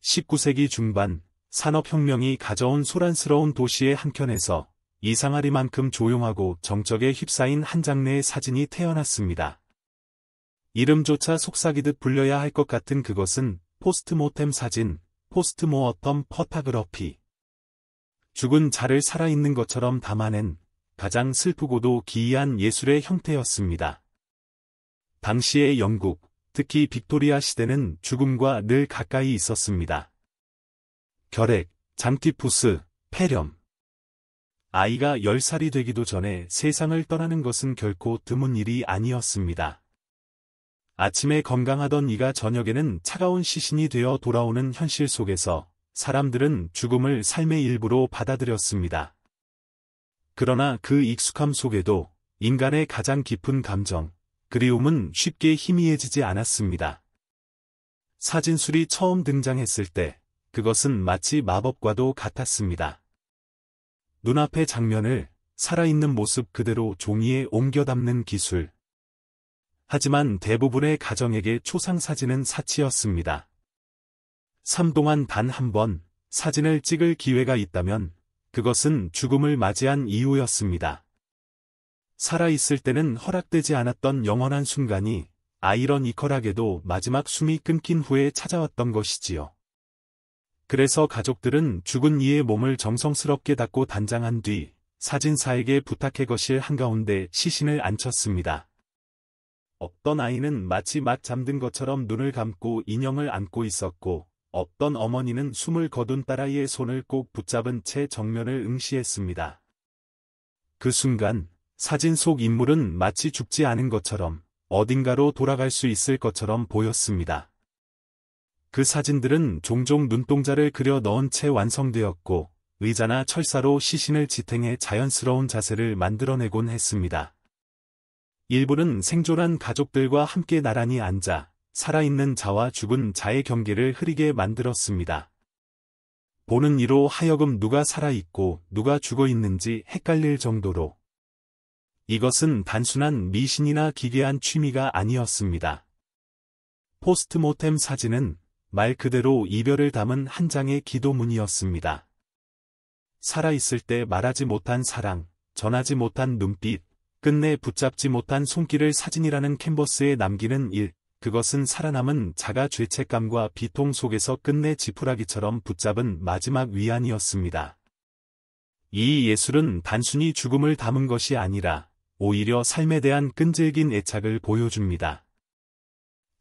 19세기 중반, 산업혁명이 가져온 소란스러운 도시의 한켠에서 이상하리만큼 조용하고 정적에 휩싸인 한 장르의 사진이 태어났습니다. 이름조차 속삭이듯 불려야 할 것 같은 그것은 포스트모템 사진, 포스트모어텀 포토그래피. 죽은 자를 살아있는 것처럼 담아낸 가장 슬프고도 기이한 예술의 형태였습니다. 당시의 영국, 특히 빅토리아 시대는 죽음과 늘 가까이 있었습니다. 결핵, 장티푸스, 폐렴. 아이가 10살이 되기도 전에 세상을 떠나는 것은 결코 드문 일이 아니었습니다. 아침에 건강하던 이가 저녁에는 차가운 시신이 되어 돌아오는 현실 속에서 사람들은 죽음을 삶의 일부로 받아들였습니다. 그러나 그 익숙함 속에도 인간의 가장 깊은 감정, 그리움은 쉽게 희미해지지 않았습니다. 사진술이 처음 등장했을 때 그것은 마치 마법과도 같았습니다. 눈앞의 장면을 살아있는 모습 그대로 종이에 옮겨 담는 기술. 하지만 대부분의 가정에게 초상사진은 사치였습니다. 삶 동안 단 한 번 사진을 찍을 기회가 있다면 그것은 죽음을 맞이한 이후였습니다. 살아있을 때는 허락되지 않았던 영원한 순간이 아이러니컬하게도 마지막 숨이 끊긴 후에 찾아왔던 것이지요. 그래서 가족들은 죽은 이의 몸을 정성스럽게 닦고 단장한 뒤 사진사에게 부탁해 거실 한가운데 시신을 앉혔습니다. 어떤 아이는 마치 막 잠든 것처럼 눈을 감고 인형을 안고 있었고, 어떤 어머니는 숨을 거둔 딸아이의 손을 꼭 붙잡은 채 정면을 응시했습니다. 그 순간 사진 속 인물은 마치 죽지 않은 것처럼 어딘가로 돌아갈 수 있을 것처럼 보였습니다. 그 사진들은 종종 눈동자를 그려 넣은 채 완성되었고 의자나 철사로 시신을 지탱해 자연스러운 자세를 만들어내곤 했습니다. 일부는 생존한 가족들과 함께 나란히 앉아 살아있는 자와 죽은 자의 경계를 흐리게 만들었습니다. 보는 이로 하여금 누가 살아있고 누가 죽어있는지 헷갈릴 정도로. 이것은 단순한 미신이나 기괴한 취미가 아니었습니다. 포스트모템 사진은 말 그대로 이별을 담은 한 장의 기도문이었습니다. 살아있을 때 말하지 못한 사랑, 전하지 못한 눈빛, 끝내 붙잡지 못한 손길을 사진이라는 캔버스에 남기는 일, 그것은 살아남은 자가 죄책감과 비통 속에서 끝내 지푸라기처럼 붙잡은 마지막 위안이었습니다. 이 예술은 단순히 죽음을 담은 것이 아니라 오히려 삶에 대한 끈질긴 애착을 보여줍니다.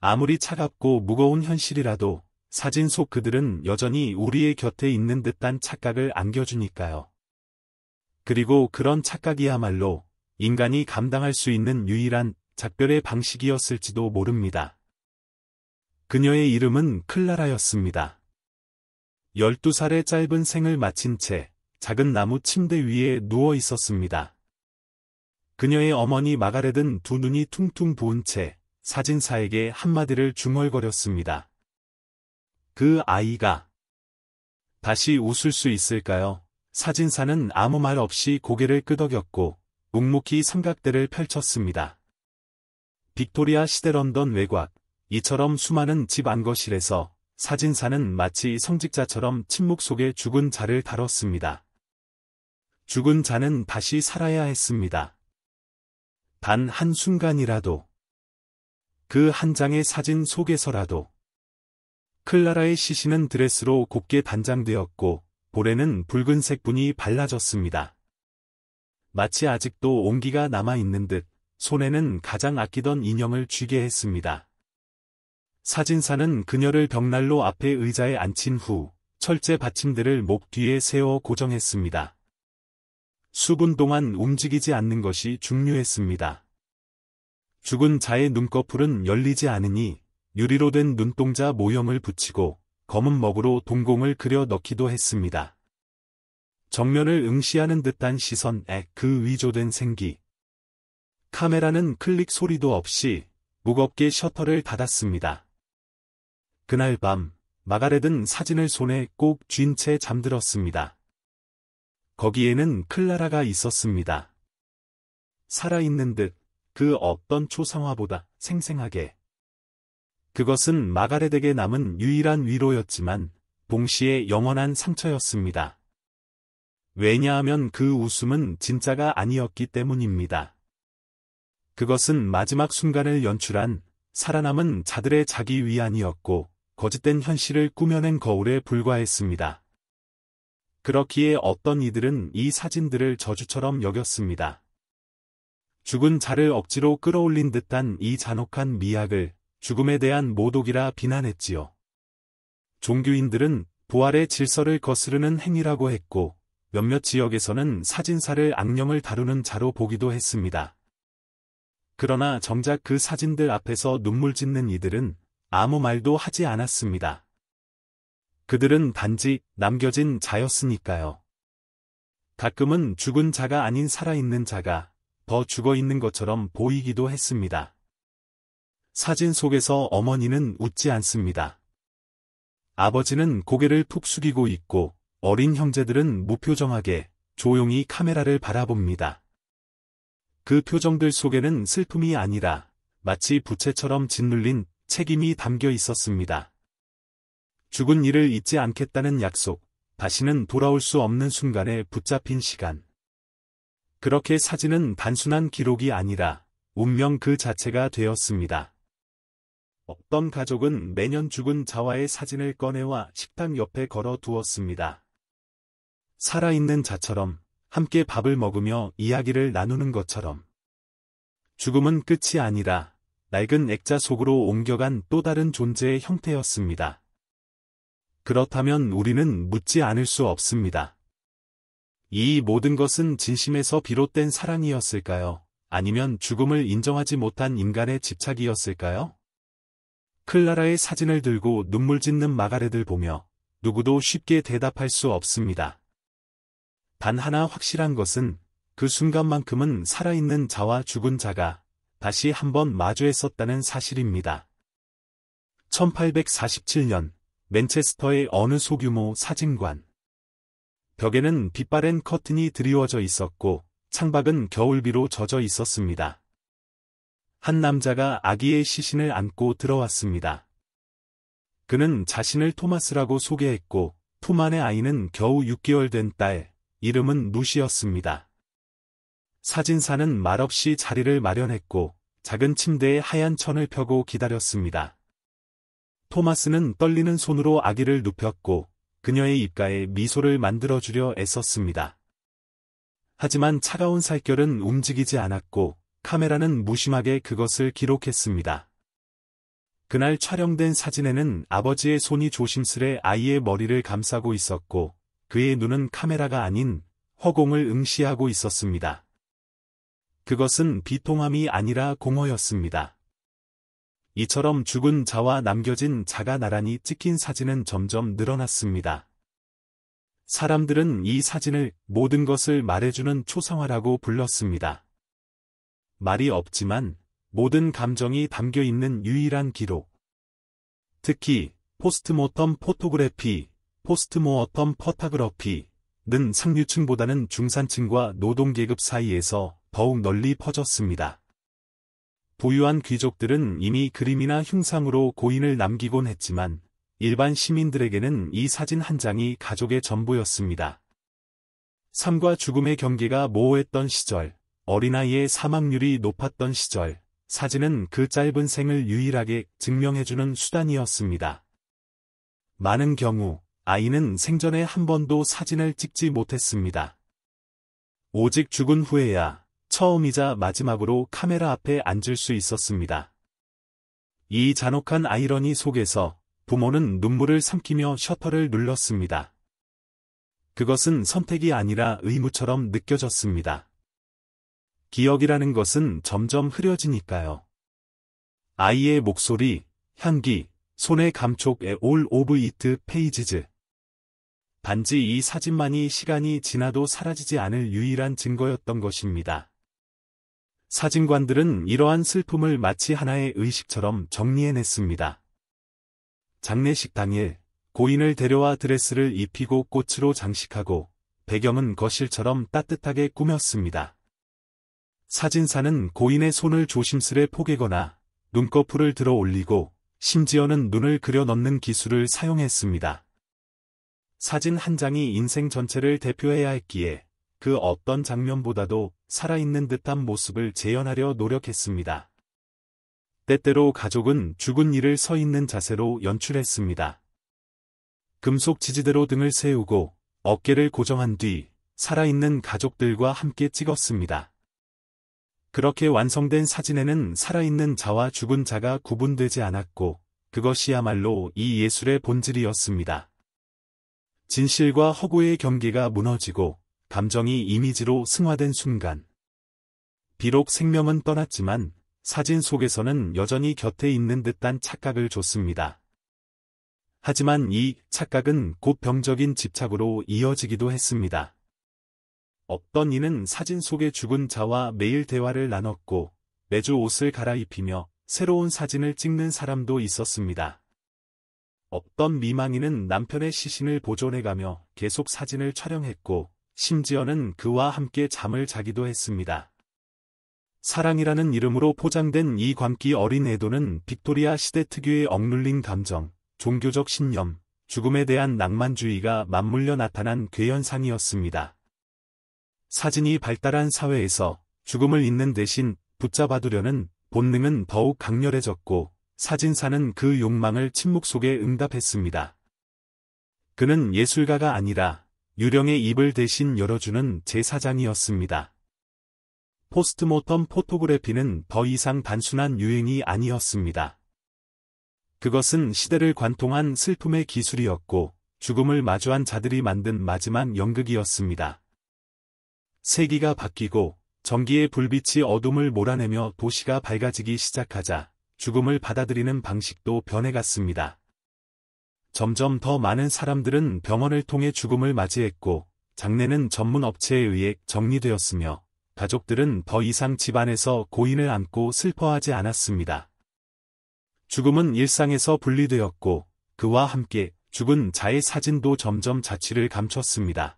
아무리 차갑고 무거운 현실이라도 사진 속 그들은 여전히 우리의 곁에 있는 듯한 착각을 안겨주니까요. 그리고 그런 착각이야말로 인간이 감당할 수 있는 유일한 작별의 방식이었을지도 모릅니다. 그녀의 이름은 클라라였습니다. 12살의 짧은 생을 마친 채 작은 나무 침대 위에 누워 있었습니다. 그녀의 어머니 마가렛은 두 눈이 퉁퉁 부은 채 사진사에게 한마디를 중얼거렸습니다. 그 아이가 다시 웃을 수 있을까요? 사진사는 아무 말 없이 고개를 끄덕였고 묵묵히 삼각대를 펼쳤습니다. 빅토리아 시대 런던 외곽, 이처럼 수많은 집 안거실에서 사진사는 마치 성직자처럼 침묵 속에 죽은 자를 다뤘습니다. 죽은 자는 다시 살아야 했습니다. 단 한순간이라도, 그 한 장의 사진 속에서라도. 클라라의 시신은 드레스로 곱게 단장되었고 볼에는 붉은색 분이 발라졌습니다. 마치 아직도 온기가 남아있는 듯 손에는 가장 아끼던 인형을 쥐게 했습니다. 사진사는 그녀를 벽난로 앞에 의자에 앉힌 후 철제 받침대를 목 뒤에 세워 고정했습니다. 수분 동안 움직이지 않는 것이 중요했습니다. 죽은 자의 눈꺼풀은 열리지 않으니 유리로 된 눈동자 모형을 붙이고 검은 먹으로 동공을 그려 넣기도 했습니다. 정면을 응시하는 듯한 시선에 그 위조된 생기. 카메라는 클릭 소리도 없이 무겁게 셔터를 닫았습니다. 그날 밤 마가렛은 사진을 손에 꼭 쥔 채 잠들었습니다. 거기에는 클라라가 있었습니다. 살아있는 듯 그 어떤 초상화보다 생생하게. 그것은 마가렛에게 남은 유일한 위로였지만 동시에 영원한 상처였습니다. 왜냐하면 그 웃음은 진짜가 아니었기 때문입니다. 그것은 마지막 순간을 연출한 살아남은 자들의 자기 위안이었고 거짓된 현실을 꾸며낸 거울에 불과했습니다. 그렇기에 어떤 이들은 이 사진들을 저주처럼 여겼습니다. 죽은 자를 억지로 끌어올린 듯한 이 잔혹한 미학을 죽음에 대한 모독이라 비난했지요. 종교인들은 부활의 질서를 거스르는 행위라고 했고 몇몇 지역에서는 사진사를 악령을 다루는 자로 보기도 했습니다. 그러나 정작 그 사진들 앞에서 눈물 짓는 이들은 아무 말도 하지 않았습니다. 그들은 단지 남겨진 자였으니까요. 가끔은 죽은 자가 아닌 살아있는 자가 더 죽어있는 것처럼 보이기도 했습니다. 사진 속에서 어머니는 웃지 않습니다. 아버지는 고개를 푹 숙이고 있고 어린 형제들은 무표정하게 조용히 카메라를 바라봅니다. 그 표정들 속에는 슬픔이 아니라 마치 부채처럼 짓눌린 책임이 담겨 있었습니다. 죽은 이를 잊지 않겠다는 약속, 다시는 돌아올 수 없는 순간에 붙잡힌 시간. 그렇게 사진은 단순한 기록이 아니라 운명 그 자체가 되었습니다. 어떤 가족은 매년 죽은 자와의 사진을 꺼내와 식탁 옆에 걸어 두었습니다. 살아있는 자처럼 함께 밥을 먹으며 이야기를 나누는 것처럼. 죽음은 끝이 아니라 낡은 액자 속으로 옮겨간 또 다른 존재의 형태였습니다. 그렇다면 우리는 묻지 않을 수 없습니다. 이 모든 것은 진심에서 비롯된 사랑이었을까요? 아니면 죽음을 인정하지 못한 인간의 집착이었을까요? 클라라의 사진을 들고 눈물 짓는 마가렛을 보며 누구도 쉽게 대답할 수 없습니다. 단 하나 확실한 것은 그 순간만큼은 살아있는 자와 죽은 자가 다시 한번 마주했었다는 사실입니다. 1847년 맨체스터의 어느 소규모 사진관. 벽에는 빛바랜 커튼이 드리워져 있었고 창밖은 겨울비로 젖어 있었습니다. 한 남자가 아기의 시신을 안고 들어왔습니다. 그는 자신을 토마스라고 소개했고 품 안의 아이는 겨우 6개월 된 딸, 이름은 루시였습니다. 사진사는 말없이 자리를 마련했고 작은 침대에 하얀 천을 펴고 기다렸습니다. 토마스는 떨리는 손으로 아기를 눕혔고 그녀의 입가에 미소를 만들어주려 애썼습니다. 하지만 차가운 살결은 움직이지 않았고 카메라는 무심하게 그것을 기록했습니다. 그날 촬영된 사진에는 아버지의 손이 조심스레 아이의 머리를 감싸고 있었고 그의 눈은 카메라가 아닌 허공을 응시하고 있었습니다. 그것은 비통함이 아니라 공허였습니다. 이처럼 죽은 자와 남겨진 자가 나란히 찍힌 사진은 점점 늘어났습니다. 사람들은 이 사진을 모든 것을 말해주는 초상화라고 불렀습니다. 말이 없지만 모든 감정이 담겨 있는 유일한 기록. 특히 포스트모텀 포토그래피, 포스트모어텀 포토그래피는 상류층보다는 중산층과 노동계급 사이에서 더욱 널리 퍼졌습니다. 부유한 귀족들은 이미 그림이나 흉상으로 고인을 남기곤 했지만 일반 시민들에게는 이 사진 한 장이 가족의 전부였습니다. 삶과 죽음의 경계가 모호했던 시절, 어린아이의 사망률이 높았던 시절, 사진은 그 짧은 생을 유일하게 증명해주는 수단이었습니다. 많은 경우 아이는 생전에 한 번도 사진을 찍지 못했습니다. 오직 죽은 후에야 처음이자 마지막으로 카메라 앞에 앉을 수 있었습니다. 이 잔혹한 아이러니 속에서 부모는 눈물을 삼키며 셔터를 눌렀습니다. 그것은 선택이 아니라 의무처럼 느껴졌습니다. 기억이라는 것은 점점 흐려지니까요. 아이의 목소리, 향기, 손의 감촉의 all of it pages. 단지 이 사진만이 시간이 지나도 사라지지 않을 유일한 증거였던 것입니다. 사진관들은 이러한 슬픔을 마치 하나의 의식처럼 정리해냈습니다. 장례식 당일, 고인을 데려와 드레스를 입히고 꽃으로 장식하고 배경은 거실처럼 따뜻하게 꾸몄습니다. 사진사는 고인의 손을 조심스레 포개거나 눈꺼풀을 들어 올리고 심지어는 눈을 그려 넣는 기술을 사용했습니다. 사진 한 장이 인생 전체를 대표해야 했기에 그 어떤 장면보다도 살아있는 듯한 모습을 재현하려 노력했습니다. 때때로 가족은 죽은 이를 서 있는 자세로 연출했습니다. 금속 지지대로 등을 세우고 어깨를 고정한 뒤 살아있는 가족들과 함께 찍었습니다. 그렇게 완성된 사진에는 살아있는 자와 죽은 자가 구분되지 않았고 그것이야말로 이 예술의 본질이었습니다. 진실과 허구의 경계가 무너지고 감정이 이미지로 승화된 순간. 비록 생명은 떠났지만 사진 속에서는 여전히 곁에 있는 듯한 착각을 줬습니다. 하지만 이 착각은 곧 병적인 집착으로 이어지기도 했습니다. 어떤 이는 사진 속의 죽은 자와 매일 대화를 나눴고 매주 옷을 갈아입히며 새로운 사진을 찍는 사람도 있었습니다. 어떤 미망인은 남편의 시신을 보존해가며 계속 사진을 촬영했고 심지어는 그와 함께 잠을 자기도 했습니다. 사랑이라는 이름으로 포장된 이 광기 어린 애도는 빅토리아 시대 특유의 억눌린 감정, 종교적 신념, 죽음에 대한 낭만주의가 맞물려 나타난 괴현상이었습니다. 사진이 발달한 사회에서 죽음을 잊는 대신 붙잡아두려는 본능은 더욱 강렬해졌고 사진사는 그 욕망을 침묵 속에 응답했습니다. 그는 예술가가 아니라 유령의 입을 대신 열어주는 제사장이었습니다. 포스트모텀 포토그래피는 더 이상 단순한 유행이 아니었습니다. 그것은 시대를 관통한 슬픔의 기술이었고 죽음을 마주한 자들이 만든 마지막 연극이었습니다. 세기가 바뀌고 전기의 불빛이 어둠을 몰아내며 도시가 밝아지기 시작하자 죽음을 받아들이는 방식도 변해갔습니다. 점점 더 많은 사람들은 병원을 통해 죽음을 맞이했고 장례는 전문 업체에 의해 정리되었으며 가족들은 더 이상 집안에서 고인을 안고 슬퍼하지 않았습니다. 죽음은 일상에서 분리되었고 그와 함께 죽은 자의 사진도 점점 자취를 감췄습니다.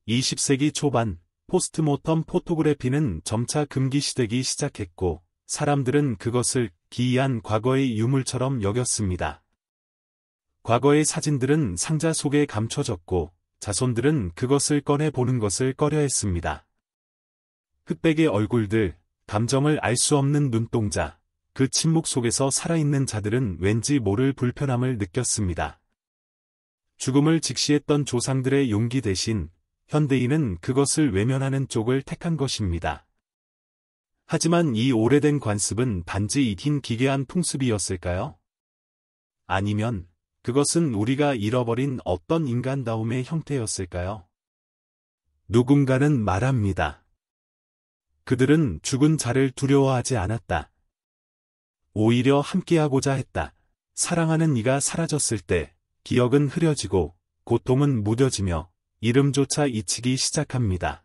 20세기 초반 포스트모텀 포토그래피는 점차 금기시되기 시작했고 사람들은 그것을 기이한 과거의 유물처럼 여겼습니다. 과거의 사진들은 상자 속에 감춰졌고 자손들은 그것을 꺼내 보는 것을 꺼려했습니다. 흑백의 얼굴들, 감정을 알 수 없는 눈동자, 그 침묵 속에서 살아있는 자들은 왠지 모를 불편함을 느꼈습니다. 죽음을 직시했던 조상들의 용기 대신 현대인은 그것을 외면하는 쪽을 택한 것입니다. 하지만 이 오래된 관습은 단지 익힌 기괴한 풍습이었을까요? 아니면 그것은 우리가 잃어버린 어떤 인간다움의 형태였을까요? 누군가는 말합니다. 그들은 죽은 자를 두려워하지 않았다. 오히려 함께하고자 했다. 사랑하는 이가 사라졌을 때 기억은 흐려지고 고통은 무뎌지며 이름조차 잊히기 시작합니다.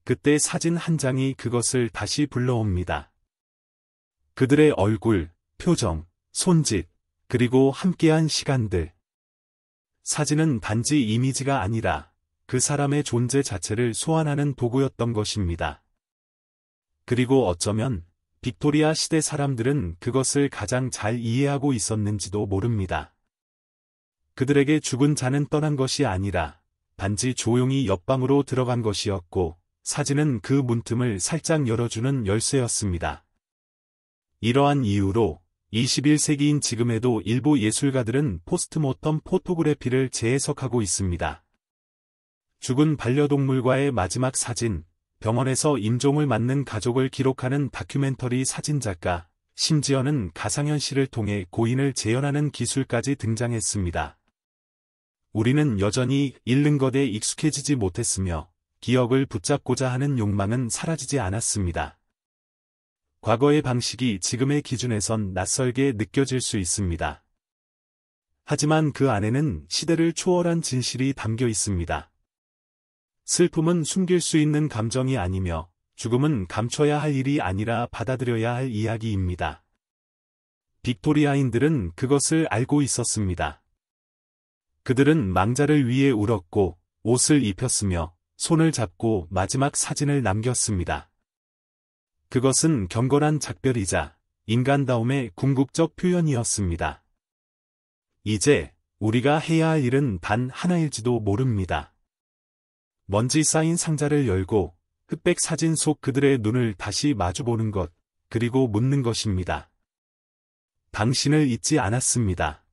그때 사진 한 장이 그것을 다시 불러옵니다. 그들의 얼굴, 표정, 손짓, 그리고 함께한 시간들. 사진은 단지 이미지가 아니라 그 사람의 존재 자체를 소환하는 도구였던 것입니다. 그리고 어쩌면 빅토리아 시대 사람들은 그것을 가장 잘 이해하고 있었는지도 모릅니다. 그들에게 죽은 자는 떠난 것이 아니라 단지 조용히 옆방으로 들어간 것이었고 사진은 그 문틈을 살짝 열어주는 열쇠였습니다. 이러한 이유로 21세기인 지금에도 일부 예술가들은 포스트모텀 포토그래피를 재해석하고 있습니다. 죽은 반려동물과의 마지막 사진, 병원에서 임종을 맞는 가족을 기록하는 다큐멘터리 사진작가, 심지어는 가상현실을 통해 고인을 재현하는 기술까지 등장했습니다. 우리는 여전히 잃는 것에 익숙해지지 못했으며 기억을 붙잡고자 하는 욕망은 사라지지 않았습니다. 과거의 방식이 지금의 기준에선 낯설게 느껴질 수 있습니다. 하지만 그 안에는 시대를 초월한 진실이 담겨 있습니다. 슬픔은 숨길 수 있는 감정이 아니며 죽음은 감춰야 할 일이 아니라 받아들여야 할 이야기입니다. 빅토리아인들은 그것을 알고 있었습니다. 그들은 망자를 위해 울었고 옷을 입혔으며 손을 잡고 마지막 사진을 남겼습니다. 그것은 경건한 작별이자 인간다움의 궁극적 표현이었습니다. 이제 우리가 해야 할 일은 단 하나일지도 모릅니다. 먼지 쌓인 상자를 열고 흑백 사진 속 그들의 눈을 다시 마주보는 것, 그리고 묻는 것입니다. 당신을 잊지 않았습니다.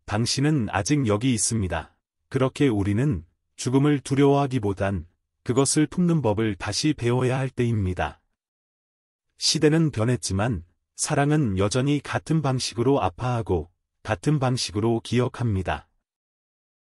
당신은 아직 여기 있습니다. 그렇게 우리는 죽음을 두려워하기보단 그것을 품는 법을 다시 배워야 할 때입니다. 시대는 변했지만 사랑은 여전히 같은 방식으로 아파하고 같은 방식으로 기억합니다.